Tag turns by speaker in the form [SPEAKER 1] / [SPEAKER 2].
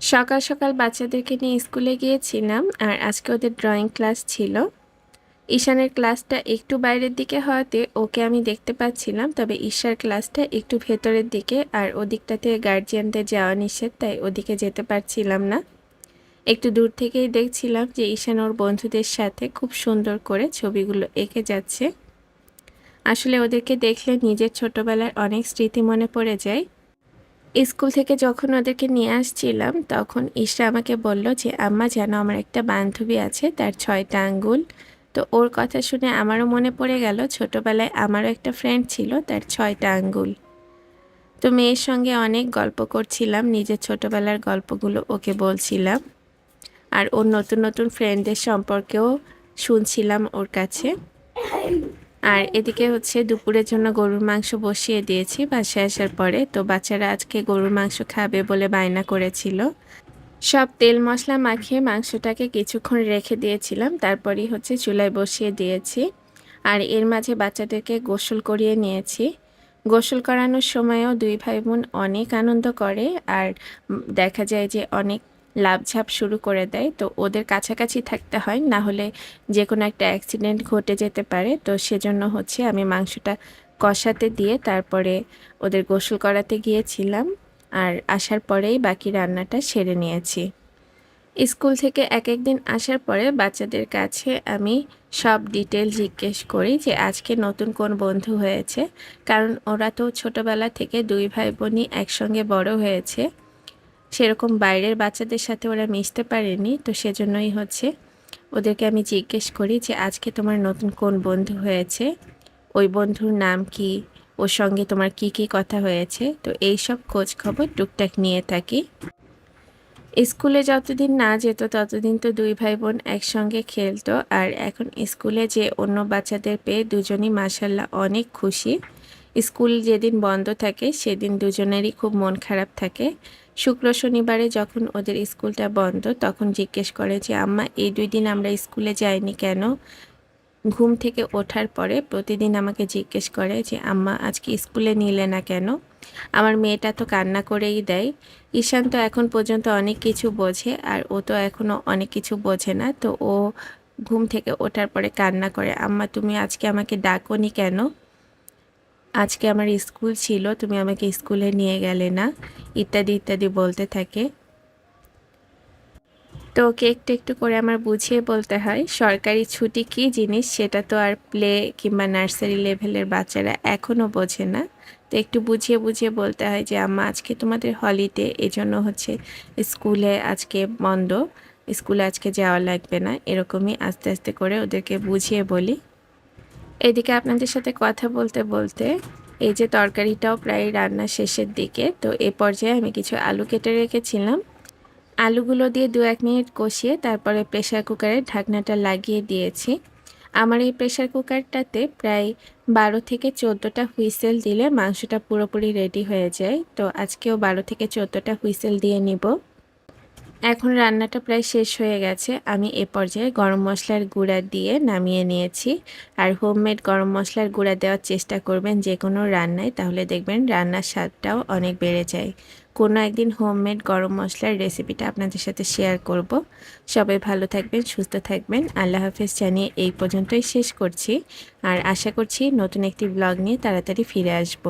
[SPEAKER 1] সকাল সকাল বাচ্চাদেরকে নিয়ে স্কুলে গিয়েছিলাম আর আজকে ওদের ড্রয়িং ক্লাস ছিল। ঈশানের ক্লাসটা একটু বাইরের দিকে হওয়াতে ওকে আমি দেখতে পাচ্ছিলাম, তবে ঈশার ক্লাসটা একটু ভেতরের দিকে আর ওদিকটাতে গার্জিয়ানদের যাওয়া নিষেধ, তাই ওদিকে যেতে পারছিলাম না। একটু দূর থেকেই দেখছিলাম যে ঈশান ওর বন্ধুদের সাথে খুব সুন্দর করে ছবিগুলো এঁকে যাচ্ছে। আসলে ওদেরকে দেখলে নিজের ছোটবেলার অনেক স্মৃতি মনে পড়ে যায়। স্কুল থেকে যখন ওদেরকে নিয়ে আসছিলাম তখন ঈশা আমাকে বলল যে আম্মা, জানো আমার একটা বান্ধবী আছে, তার 6টা আঙ্গুল। তো ওর কথা শুনে আমারও মনে পড়ে গেল ছোটবেলায় আমারও একটা ফ্রেন্ড ছিল, তার 6টা আঙ্গুল। তো মেয়ের সঙ্গে অনেক গল্প করছিলাম, নিজের ছোটবেলার গল্পগুলো ওকে বলছিলাম আর ওর নতুন নতুন ফ্রেন্ডদের সম্পর্কেও শুনছিলাম ওর কাছে। আর এদিকে হচ্ছে দুপুরের জন্য গরুর মাংস বসিয়ে দিয়েছি বাসায় আসার পরে। তো বাচ্চারা আজকে গরুর মাংস খাবে বলে বায়না করেছিল। সব তেল মশলা মাখিয়ে মাংসটাকে কিছুক্ষণ রেখে দিয়েছিলাম, তারপরই হচ্ছে চুলায় বসিয়ে দিয়েছি। আর এর মাঝে বাচ্চাদেরকে গোসল করিয়ে নিয়েছি। গোসল করানোর সময়ও দুই ভাই বোন অনেক আনন্দ করে আর দেখা যায় যে অনেক লাফঝাপ শুরু করে দেয়। তো ওদের কাছাকাছি থাকতে হয়, না হলে যে কোনো একটা অ্যাক্সিডেন্ট ঘটে যেতে পারে। তো সেজন্য হচ্ছে আমি মাংসটা কষাতে দিয়ে তারপরে ওদের গোসল করাতে গিয়েছিলাম আর আসার পরেই বাকি রান্নাটা সেরে নিয়েছি। স্কুল থেকে এক একদিন আসার পরে বাচ্চাদের কাছে আমি সব ডিটেল জিজ্ঞেস করি যে আজকে নতুন কোন বন্ধু হয়েছে, কারণ ওরা তো ছোটবেলা থেকে দুই ভাই বোনই একসঙ্গে বড় হয়েছে। সেরকম বাইরের বাচ্চাদের সাথে ওরা মিশতে পারেনি, তো সেজন্যই হচ্ছে ওদেরকে আমি জিজ্ঞেস করি যে আজকে তোমার নতুন কোন বন্ধু হয়েছে, ওই বন্ধুর নাম কি, ওর সঙ্গে তোমার কি কি কথা হয়েছে। তো এই সব খোঁজ খবর টুকটাক নিয়ে থাকি। স্কুলে যতদিন না যেত ততদিন তো দুই ভাই বোন একসঙ্গে খেলতো, আর এখন স্কুলে যে অন্য বাচ্চাদের পেয়ে দুজনই মাশাল্লাহ অনেক খুশি। স্কুল যেদিন বন্ধ থাকে সেদিন দুজনেরই খুব মন খারাপ থাকে। শুক্র শনিবারে যখন ওদের স্কুলটা বন্ধ তখন জিজ্ঞেস করে যে আম্মা, এই 2 দিন আমরা স্কুলে যাইনি কেন? ঘুম থেকে ওঠার পরে প্রতিদিন আমাকে জিজ্ঞেস করে যে আম্মা, আজকে স্কুলে নিলে না কেন? আমার মেয়েটা তো কান্না করেই দেয়। ঈশান তো এখন পর্যন্ত অনেক কিছু বোঝে আর ও তো এখনও অনেক কিছু বোঝে না। তো ও ঘুম থেকে ওঠার পরে কান্না করে, আম্মা তুমি আজকে আমাকে ডাকোনি কেন? আজকে আমার স্কুল ছিল, তুমি আমাকে স্কুলে নিয়ে গেলে না, ইত্যাদি ইত্যাদি বলতে থাকে। তো ওকে একটু একটু করে আমার বুঝিয়ে বলতে হয় সরকারি ছুটি কী জিনিস, সেটা তো আর প্লে কিংবা নার্সারি লেভেলের বাচ্চারা এখনও বোঝে না। তো একটু বুঝিয়ে বুঝিয়ে বলতে হয় যে আম্মা আজকে তোমাদের হলিডে, এজন্য হচ্ছে স্কুলে আজকে বন্ধ, স্কুলে আজকে যাওয়া লাগবে না। এরকমই আস্তে আস্তে করে ওদেরকে বুঝিয়ে বলি। এদিকে আপনাদের সাথে কথা বলতে বলতে এই যে তরকারিটাও প্রায় রান্না শেষের দিকে। তো এ পর্যায়ে আমি কিছু আলু কেটে রেখেছিলাম, আলুগুলো দিয়ে 2-1 মিনিট কষিয়ে তারপরে প্রেসার কুকারের ঢাকনাটা লাগিয়ে দিয়েছি। আমার এই প্রেসার কুকারটাতে প্রায় 12 থেকে 14টা হুইসেল দিলে মাংসটা পুরোপুরি রেডি হয়ে যায়। তো আজকেও 12 থেকে 14টা হুইসেল দিয়ে নিব। এখন রান্নাটা প্রায় শেষ হয়ে গেছে, আমি এ পর্যায়ে গরম মশলার গুঁড়া দিয়ে নামিয়ে নিয়েছি। আর হোমমেড গরম মশলার গুঁড়া দেওয়ার চেষ্টা করবেন যে কোনো রান্নায়, তাহলে দেখবেন রান্নার স্বাদটাও অনেক বেড়ে যায়। কোনো একদিন হোমমেড গরম মশলার রেসিপিটা আপনাদের সাথে শেয়ার করব। সবাই ভালো থাকবেন, সুস্থ থাকবেন। আল্লাহ হাফেজ জানিয়ে এই পর্যন্তই শেষ করছি। আর আশা করছি নতুন একটি ব্লগ নিয়ে তাড়াতাড়ি ফিরে আসব।